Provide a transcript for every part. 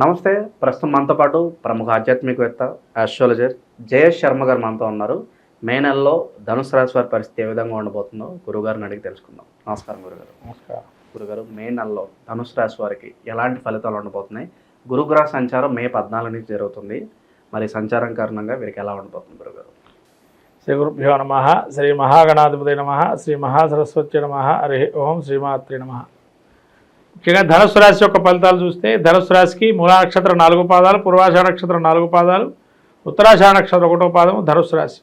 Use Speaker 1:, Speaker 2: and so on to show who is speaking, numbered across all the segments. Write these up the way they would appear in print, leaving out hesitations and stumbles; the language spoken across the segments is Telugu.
Speaker 1: నమస్తే. ప్రస్తుతం మనతో పాటు ప్రముఖ ఆధ్యాత్మికవేత్త, ఆస్ట్రాలజర్ జయేష్ శర్మ గారు మనతో ఉన్నారు. మే నెలలో ధనుసు రాశి వారి పరిస్థితి ఏ విధంగా ఉండబోతుందో గురువుగారిని అడిగి తెలుసుకుందాం. నమస్కారం గురుగారు.
Speaker 2: నమస్కారం.
Speaker 1: గురుగారు, మే నెలలో ధనుసు రాశి వారికి ఎలాంటి ఫలితాలు ఉండబోతున్నాయి? గురుగ్రహ సంచారం మే 14 నుంచి జరుగుతుంది. మరి సంచారం కారణంగా వీరికి ఎలా ఉండబోతుంది గురుగారు?
Speaker 2: శ్రీ గురుభ్యో నమ. శ్రీ మహాగణాధిపతి నమ. శ్రీ మహాసరస్వతి నమ. హరి ఓం. శ్రీమాత్రి నమ. ముఖ్యంగా ధనుసు రాశి యొక్క ఫలితాలు చూస్తే, ధనుసు రాశికి మూలా నక్షత్రం 4 పాదాలు, పూర్వాషాఢ నక్షత్రం 4 పాదాలు, ఉత్తరాషాఢ నక్షత్రం 1వ పాదము ధనుసు రాశి.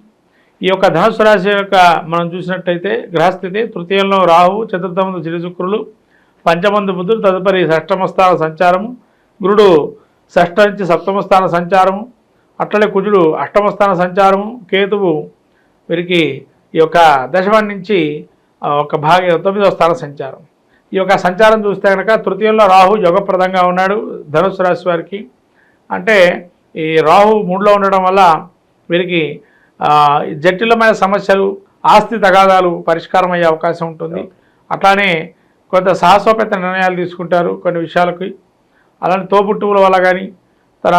Speaker 2: ఈ యొక్క ధనుసు రాశి యొక్క మనం చూసినట్టయితే గ్రహస్థితి తృతీయంలో రాహు, చతుర్థమందు చిరు శుక్రులు, పంచమందు బుధుడు, తదుపరి షష్టమ స్థాన సంచారము, గురుడు షష్ఠ నుంచి సప్తమ స్థాన సంచారము, అట్లనే కుజుడు అష్టమ స్థాన సంచారము, కేతువు వీరికి ఈ యొక్క దశమం నుంచి ఒక భాగం 9వ స్థాన సంచారం. ఈ యొక్క సంచారం చూస్తే కనుక తృతీయంలో రాహు యోగప్రదంగా ఉన్నాడు ధనుసు రాశి వారికి. అంటే ఈ రాహు 3లో ఉండడం వల్ల వీరికి జటిలమైన సమస్యలు, ఆస్తి తగాదాలు పరిష్కారం అయ్యే అవకాశం ఉంటుంది. అట్లానే కొంత సాహసోపేత నిర్ణయాలు తీసుకుంటారు కొన్ని విషయాలకి. అలానే తోబుట్టువుల వల్ల కానీ తన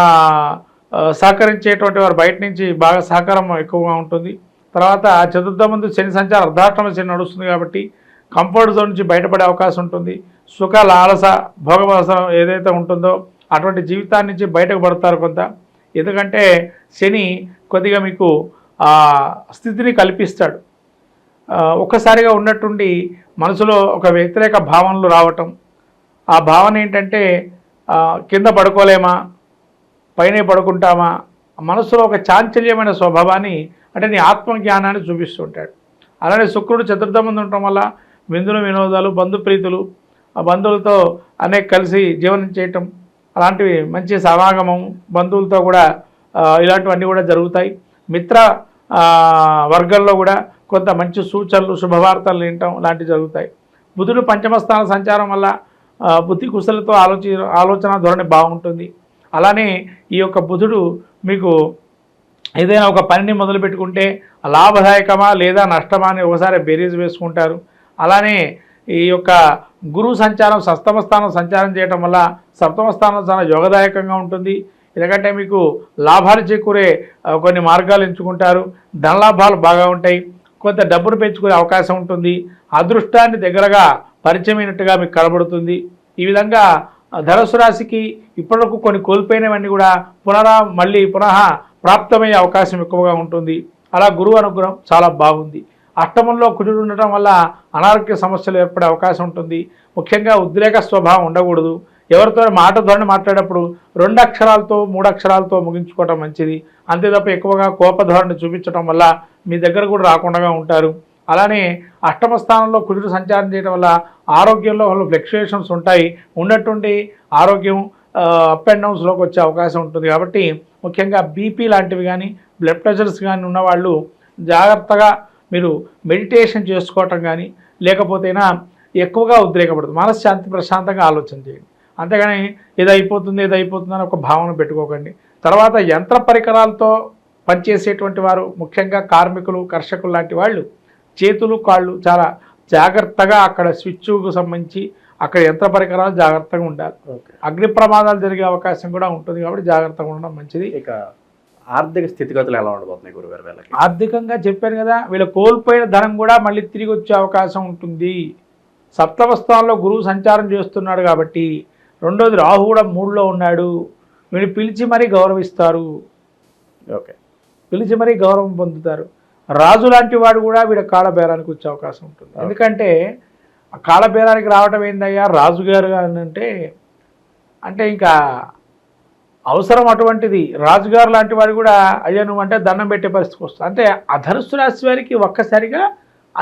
Speaker 2: సహకరించేటువంటి వారు బయట నుంచి బాగా సహకారం ఎక్కువగా ఉంటుంది. తర్వాత చతుర్థమందు శని సంచారం అర్ధాష్టమ శని నడుస్తుంది కాబట్టి కంఫర్ట్ జోన్ నుంచి బయటపడే అవకాశం ఉంటుంది. సుఖ లాలస భోగవసరం ఏదైతే ఉంటుందో అటువంటి జీవితాన్ని నుంచి బయటకు పడతారు కొంత. ఎందుకంటే శని కొద్దిగా మీకు స్థితిని కల్పిస్తాడు. ఒక్కసారిగా ఉన్నట్టుండి మనసులో ఒక వ్యతిరేక భావనలు రావటం. ఆ భావన ఏంటంటే కింద పడుకోలేమా, పైనే పడుకుంటామా, మనసులో ఒక చాంచల్యమైన స్వభావాన్ని, అంటే నీ ఆత్మజ్ఞానాన్ని చూపిస్తుంటాడు. అలానే శుక్రుడు చతుర్థమందు ఉండటం వల్ల విందులు వినోదాలు, బంధుప్రీతులు, బంధువులతో అనేక కలిసి జీవనం చేయటం, అలాంటివి మంచి సమాగమం, బంధువులతో కూడా ఇలాంటివన్నీ కూడా జరుగుతాయి. మిత్ర వర్గంలో కూడా కొంత మంచి సూచనలు, శుభవార్తలు వినటం లాంటివి జరుగుతాయి. బుధుడు పంచమ స్థాన సంచారం వల్ల బుద్ధి కుశలతో ఆలోచన ధోరణి బాగుంటుంది. అలానే ఈ యొక్క బుధుడు మీకు ఏదైనా ఒక పనిని మొదలు పెట్టుకుంటే లాభదాయకమా లేదా నష్టమా అని ఒకసారి బేరీజ్ వేసుకుంటారు. అలానే ఈ యొక్క గురువు సంచారం సప్తమ స్థానం సంచారం చేయడం వల్ల సప్తమ స్థానం చాలా యోగదాయకంగా ఉంటుంది. ఎందుకంటే మీకు లాభాలు చేకూరే కొన్ని మార్గాలు ఎంచుకుంటారు. ధనలాభాలు బాగా ఉంటాయి. కొంత డబ్బును పెంచుకునే అవకాశం ఉంటుంది. అదృష్టాన్ని దగ్గరగా పరిచయమైనట్టుగా మీకు కనబడుతుంది. ఈ విధంగా ధనుసు రాశికి ఇప్పటివరకు కొన్ని కోల్పోయినవన్నీ కూడా పునః ప్రాప్తమయ్యే అవకాశం ఎక్కువగా ఉంటుంది. అలా గురువు అనుగ్రహం చాలా బాగుంది. అష్టమంలో కుజుడు ఉండటం వల్ల అనారోగ్య సమస్యలు ఏర్పడే అవకాశం ఉంటుంది. ముఖ్యంగా ఉద్రేక స్వభావం ఉండకూడదు. ఎవరితో మాట ధోరణి మాట్లాడేటప్పుడు 2 అక్షరాలతో 3 అక్షరాలతో ముగించుకోవటం మంచిది. అంతే తప్ప ఎక్కువగా కోపధోరణి చూపించడం వల్ల మీ దగ్గర కూడా రాకుండా ఉంటారు. అలానే అష్టమ స్థానంలో కుజుడు సంచారం చేయడం వల్ల ఆరోగ్యంలో ఫ్లక్చుయేషన్స్ ఉంటాయి. ఉన్నటువంటి ఆరోగ్యం అప్ అండ్ డౌన్స్లోకి వచ్చే అవకాశం ఉంటుంది. కాబట్టి ముఖ్యంగా బీపీ లాంటివి కానీ, బ్లడ్ ప్రెషర్స్ కానీ ఉన్నవాళ్ళు జాగ్రత్తగా మీరు మెడిటేషన్ చేసుకోవటం కానీ, లేకపోతేనా ఎక్కువగా ఉద్రేకపడుతుంది. మనశ్శాంతి ప్రశాంతంగా ఆలోచన చేయండి. అంతేగాని ఏదైపోతుంది అని ఒక భావన పెట్టుకోకండి. తర్వాత యంత్ర పరికరాలతో పనిచేసేటువంటి వారు, ముఖ్యంగా కార్మికులు, కర్షకులు లాంటి వాళ్ళు చేతులు కాళ్ళు చాలా జాగ్రత్తగా అక్కడ స్విచ్కు సంబంధించి అక్కడ యంత్ర పరికరాలు జాగ్రత్తగా ఉండాలి. అగ్ని ప్రమాదాలు జరిగే అవకాశం కూడా ఉంటుంది. కాబట్టి జాగ్రత్తగా ఉండడం మంచిది.
Speaker 1: ఇక ఆర్థిక స్థితిగతులు ఎలా ఉండబోతున్నాయి గురుగారు వీళ్ళకి?
Speaker 2: ఆర్థికంగా చెప్పాను కదా, వీళ్ళు కోల్పోయిన ధనం కూడా మళ్ళీ తిరిగి వచ్చే అవకాశం ఉంటుంది. సప్తమ స్థానంలో గురువు సంచారం చేస్తున్నాడు కాబట్టి, రెండోది రాహు కూడా 3లో ఉన్నాడు. వీళ్ళు పిలిచి మరీ గౌరవిస్తారు. పిలిచి మరీ గౌరవం పొందుతారు. రాజు లాంటి వాడు కూడా వీళ్ళ కాళ్ళబేరానికి వచ్చే అవకాశం ఉంటుంది. ఎందుకంటే ఆ కాళ్ళబేరానికి రావటం ఏందయ్యా రాజుగారు అంటే ఇంకా అవసరం అటువంటిది. రాజుగారు లాంటి వాడు కూడా అయ్యా నువ్వంటే దండం పెట్టే పరిస్థితికి వస్తుంది. అంటే ఆ ధనుసు రాశి వారికి ఒక్కసారిగా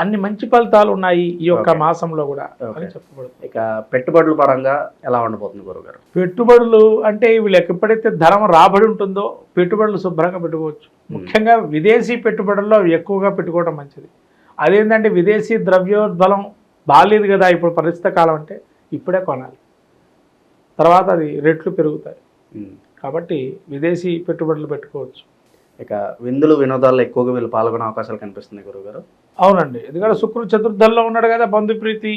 Speaker 2: అన్ని మంచి ఫలితాలు ఉన్నాయి ఈ యొక్క మాసంలో కూడా అని చెప్పబడుతుంది.
Speaker 1: ఇక పెట్టుబడుల పరంగా ఎలా ఉండబోతుంది గురుగారు?
Speaker 2: పెట్టుబడులు అంటే వీళ్ళకి ఎప్పుడైతే ధనం రాబడి ఉంటుందో పెట్టుబడులు శుభ్రంగా పెట్టుకోవచ్చు. ముఖ్యంగా విదేశీ పెట్టుబడుల్లో ఎక్కువగా పెట్టుకోవడం మంచిది. అదేంటంటే విదేశీ ద్రవ్యోద్బలం బాగాలేదు కదా ఇప్పుడు పరిస్థితి కాలం, అంటే ఇప్పుడే కొనాలి, తర్వాత అది రేట్లు పెరుగుతాయి. కాబట్టి విదేశీ పెట్టుబడులు పెట్టుకోవచ్చు.
Speaker 1: ఇక విందులు వినోదాల్లో ఎక్కువగా వీళ్ళు పాల్గొనే అవకాశాలు కనిపిస్తుంది గురుగారు.
Speaker 2: అవునండి, ఎందుకంటే శుక్రుడు చతుర్థంలో ఉన్నాడు కదా, బంధుప్రీతి,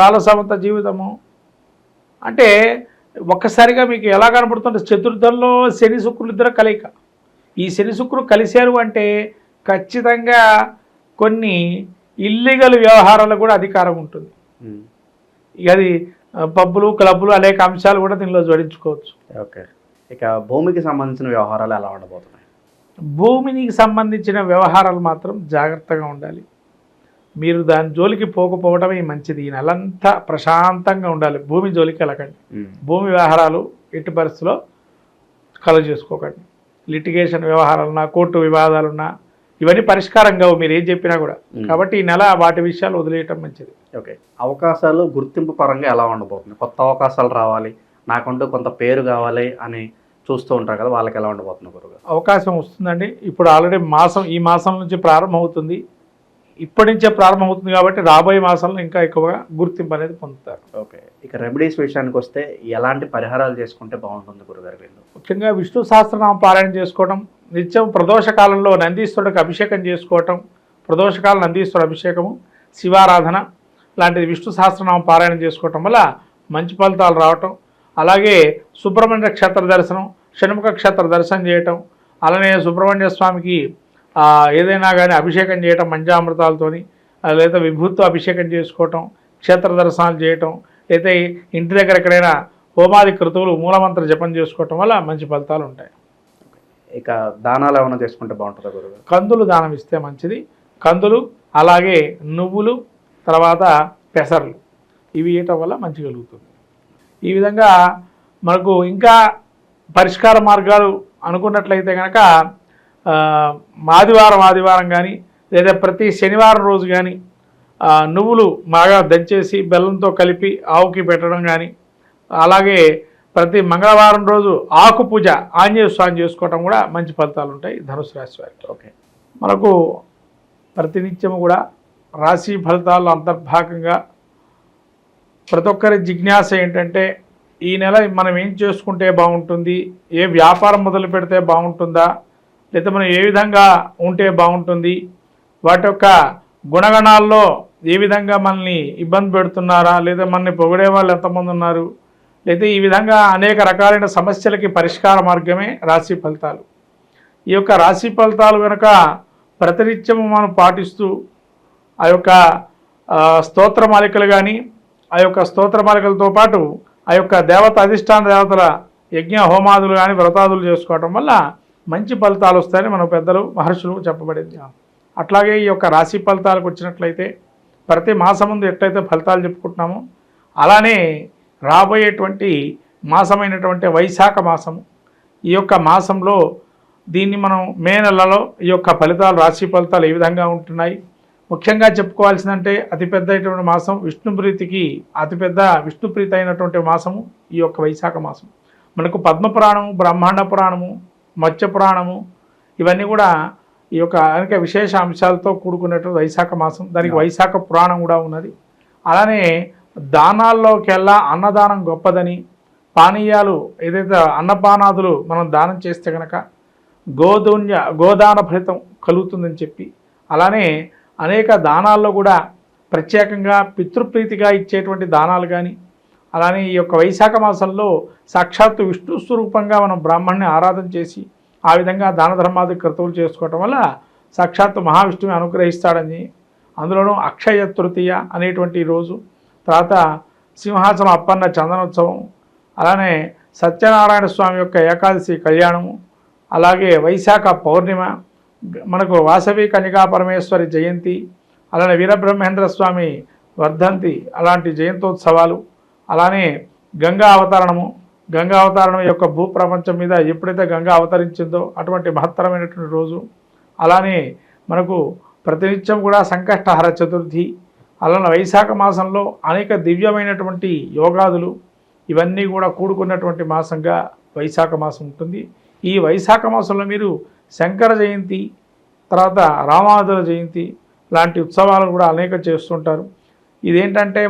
Speaker 2: లాలసమంత జీవితము. అంటే ఒక్కసారిగా మీకు ఎలా కనపడుతుంటే చతుర్థంలో శని శుక్రులు ఇద్దరు కలయిక. ఈ శని శుక్రులు కలిశారు అంటే ఖచ్చితంగా కొన్ని ఇల్లీగల్ వ్యవహారాలకు కూడా అధికారం ఉంటుంది. ఇక అది పబ్బులు క్లబ్బులు అనేక అంశాలు కూడా దీనిలో జోడించుకోవచ్చు.
Speaker 1: ఓకే. ఇక భూమికి సంబంధించిన వ్యవహారాలు ఎలా ఉండబోతున్నాయి?
Speaker 2: భూమికి సంబంధించిన వ్యవహారాలు మాత్రం జాగ్రత్తగా ఉండాలి. మీరు దాని జోలికి పోకపోవడమే మంచిది. ఈ నెలంతా ప్రశాంతంగా ఉండాలి. భూమి జోలికి వెళ్ళకండి. భూమి వ్యవహారాలు ఎట్టి పరిస్థితిలో కలుగ చేసుకోకండి. లిటిగేషన్ వ్యవహారాలున్నా, కోర్టు వివాదాలున్నా ఇవన్నీ పరిష్కారం కావు మీరు ఏం చెప్పినా కూడా. కాబట్టి ఈ నెల వాటి విషయాలు వదిలేయటం మంచిది.
Speaker 1: ఓకే. అవకాశాలు గుర్తింపు పరంగా ఎలా ఉండబోతుంది? కొత్త అవకాశాలు రావాలి, నాకంటూ కొంత పేరు కావాలి అని చూస్తూ ఉంటారు కదా, వాళ్ళకి ఎలా ఉండబోతుంది గురుగారు?
Speaker 2: అవకాశం వస్తుందండి. ఇప్పుడు ఆల్రెడీ ఈ మాసం నుంచి ప్రారంభమవుతుంది. ఇప్పటి నుంచే ప్రారంభమవుతుంది కాబట్టి రాబోయే మాసంలో ఇంకా ఎక్కువగా గుర్తింపు అనేది పొందుతారు.
Speaker 1: ఓకే. ఇక రెమెడీస్ విషయానికి వస్తే ఎలాంటి పరిహారాలు చేసుకుంటే బాగుంటుంది గురుగారు?
Speaker 2: ముఖ్యంగా విష్ణు సహస్రనామ పారాయణ చేసుకోవడం, నిత్యం ప్రదోష కాలంలో నందీశ్వరుడికి అభిషేకం చేసుకోవటం, ప్రదోషకాల నందీశ్వరుడు అభిషేకము, శివారాధన లాంటిది విష్ణు సహస్రనామ పారాయణం చేసుకోవటం వల్ల మంచి ఫలితాలు రావటం. అలాగే సుబ్రహ్మణ్య క్షేత్ర దర్శనం, షణ్ముఖ క్షేత్ర దర్శనం చేయటం, అలానే సుబ్రహ్మణ్య స్వామికి ఏదైనా కానీ అభిషేకం చేయటం పంచామృతాలతోని, లేదా విభూతితో అభిషేకం చేసుకోవటం, క్షేత్ర దర్శనాలు చేయటం, లేదా ఇంటి దగ్గర ఎక్కడైనా హోమాది క్రతువులు మూలమంత్ర జపం చేసుకోవటం వల్ల మంచి ఫలితాలు ఉంటాయి.
Speaker 1: ఇక దానాలు ఏమైనా చేసుకుంటే బాగుంటుందా గురుగారు?
Speaker 2: కందులు దానం ఇస్తే మంచిది. కందులు, అలాగే నువ్వులు, తర్వాత పెసర్లు ఇవి ఇవ్వటం వల్ల మంచి కలుగుతుంది. ఈ విధంగా మనకు ఇంకా పరిష్కార మార్గాలు అనుకున్నట్లయితే కనుక ఆదివారం కానీ లేదా ప్రతి శనివారం రోజు కానీ నువ్వులు బాగా దంచేసి బెల్లంతో కలిపి ఆవుకి పెట్టడం కానీ, అలాగే ప్రతి మంగళవారం రోజు ఆకు పూజ ఆంజనేయ స్వామి చేసుకోవటం కూడా మంచి ఫలితాలు ఉంటాయి ధనుసు రాశి వారికి.
Speaker 1: ఓకే.
Speaker 2: మనకు ప్రతినిత్యము కూడా రాశి ఫలితాల్లో అంతర్భాగంగా ప్రతి ఒక్కరి జిజ్ఞాస ఏంటంటే ఈ నెల మనం ఏం చేసుకుంటే బాగుంటుంది, ఏ వ్యాపారం మొదలు పెడితే బాగుంటుందా, లేదా మనం ఏ విధంగా ఉంటే బాగుంటుంది, వాటి యొక్క గుణగణాల్లో ఏ విధంగా మనల్ని ఇబ్బంది పెడుతున్నారా, లేదా మనల్ని పొగిడే వాళ్ళు ఎంతమంది ఉన్నారు, లేదా ఈ విధంగా అనేక రకాలైన సమస్యలకి పరిష్కార మార్గమే రాశి ఫలితాలు. ఈ యొక్క రాశి ఫలితాలు కనుక ప్రతినిత్యము మనం పాటిస్తూ ఆ యొక్క స్తోత్రమాలికలు కానీ, ఆ యొక్క స్తోత్రమాలికలతో పాటు ఆ యొక్క దేవత అధిష్టాన దేవతల యజ్ఞ హోమాదులు కానీ వ్రతాదులు చేసుకోవటం వల్ల మంచి ఫలితాలు వస్తాయని మన పెద్దలు మహర్షులు చెప్పబడింది. అట్లాగే ఈ యొక్క రాశి ఫలితాలకు వచ్చినట్లయితే ప్రతి మాసం ముందు ఎట్లయితే ఫలితాలు చెప్పుకుంటున్నామో అలానే రాబోయేటువంటి మాసమైనటువంటి వైశాఖ మాసము, ఈ యొక్క మాసంలో దీన్ని మనం మే నెలలో ఈ యొక్క ఫలితాలు రాశి ఫలితాలు ఏ విధంగా ఉంటున్నాయి, ముఖ్యంగా చెప్పుకోవాల్సిందంటే అతిపెద్దటువంటి మాసం విష్ణుప్రీతికి అతిపెద్ద విష్ణుప్రీతి అయినటువంటి మాసము ఈ యొక్క వైశాఖ మాసం. మనకు పద్మపురాణము, బ్రహ్మాండ పురాణము, మత్స్య పురాణము ఇవన్నీ కూడా ఈ యొక్క అనేక విశేష అంశాలతో కూడుకున్నటువంటి వైశాఖ మాసం. దానికి వైశాఖ పురాణం కూడా ఉన్నది. అలానే దానాల్లోకెల్లా అన్నదానం గొప్పదని, పానీయాలు ఏదైతే అన్నపానాదులు మనం దానం చేస్తే కనుక గోదాన ఫలితం కలుగుతుందని చెప్పి, అలానే అనేక దానాల్లో కూడా ప్రత్యేకంగా పితృప్రీతిగా ఇచ్చేటువంటి దానాలు కానీ, అలానే ఈ యొక్క వైశాఖ మాసంలో సాక్షాత్తు విష్ణు స్వరూపంగా మనం బ్రాహ్మణ్ణి ఆరాధన చేసి ఆ విధంగా దాన ధర్మాది క్రతువులు చేసుకోవటం వల్ల సాక్షాత్తు మహావిష్ణువుని అనుగ్రహిస్తాడని, అందులోనూ అక్షయ తృతీయ అనేటువంటి రోజు, తర్వాత సింహాచలం అప్పన్న చందనోత్సవం, అలానే సత్యనారాయణ స్వామి యొక్క ఏకాదశి కళ్యాణము, అలాగే వైశాఖ పౌర్ణిమ, మనకు వాసవి కన్యకా పరమేశ్వరి జయంతి, అలానే వీరబ్రహ్మేంద్ర స్వామి వర్ధంతి, అలాంటి జయంతోత్సవాలు, అలానే గంగా అవతరణం యొక్క భూప్రపంచం మీద ఎప్పుడైతే గంగా అవతరించిందో అటువంటి మహత్తరమైనటువంటి రోజు. అలానే మనకు ప్రతినిత్యం కూడా సంకష్టహర చతుర్థి, అలానే వైశాఖ మాసంలో అనేక దివ్యమైనటువంటి యోగాదులు ఇవన్నీ కూడా కూడుకున్నటువంటి మాసంగా వైశాఖ మాసం ఉంటుంది. ఈ వైశాఖ మాసంలో మీరు శంకర జయంతి, తర్వాత రామానుజుల జయంతి లాంటి ఉత్సవాలు కూడా అనేక చేస్తుంటారు. ఇదేంటంటే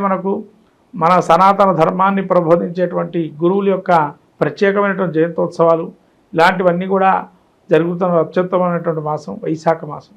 Speaker 2: మన సనాతన ధర్మాన్ని ప్రబోధించేటువంటి గురువుల యొక్క ప్రత్యేకమైనటువంటి జయంతోత్సవాలు ఇలాంటివన్నీ కూడా జరుగుతున్న అత్యుత్తమైనటువంటి మాసం వైశాఖ మాసం.